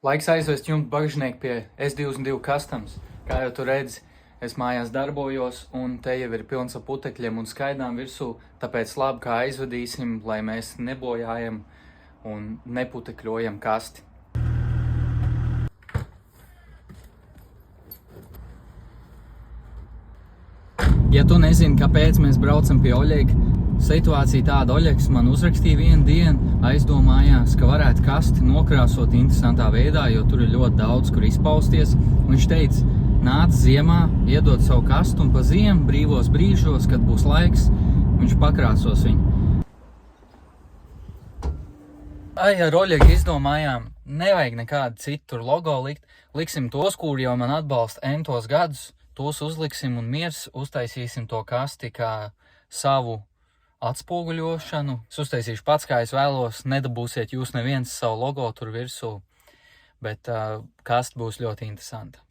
Laiks aizvest jumtu bagažnieku pie S22 Customs. Kā jau tu redzi, es mājās darbojos, un te jau ir pilns ar putekļiem un skaidām virsū, tāpēc labi, kā aizvedīsim, lai mēs nebojājam un neputekļojam kasti. Ja tu nezini, kāpēc mēs braucam pie Oļega, situācija tāda, Oļegs man uzrakstīja vienu dienu, aizdomājās, ka varētu kasti nokrāsot interesantā veidā, jo tur ir ļoti daudz, kur izpausties. Un viņš teica, nāc ziemā, iedod savu kastu un pa ziemu, brīvos brīžos, kad būs laiks, viņš pakrāsos viņu. Ar Oļegu izdomājām, nevajag nekādu citu logo likt, liksim tos, kuri jau man atbalsta entos gadus, tos uzliksim un miers uztaisīsim to kasti kā savu atspoguļošanu. Es uztaisīšu pats, kā es vēlos, nedabūsiet jūs neviens savu logo tur virsū, bet kasti būs ļoti interesanta.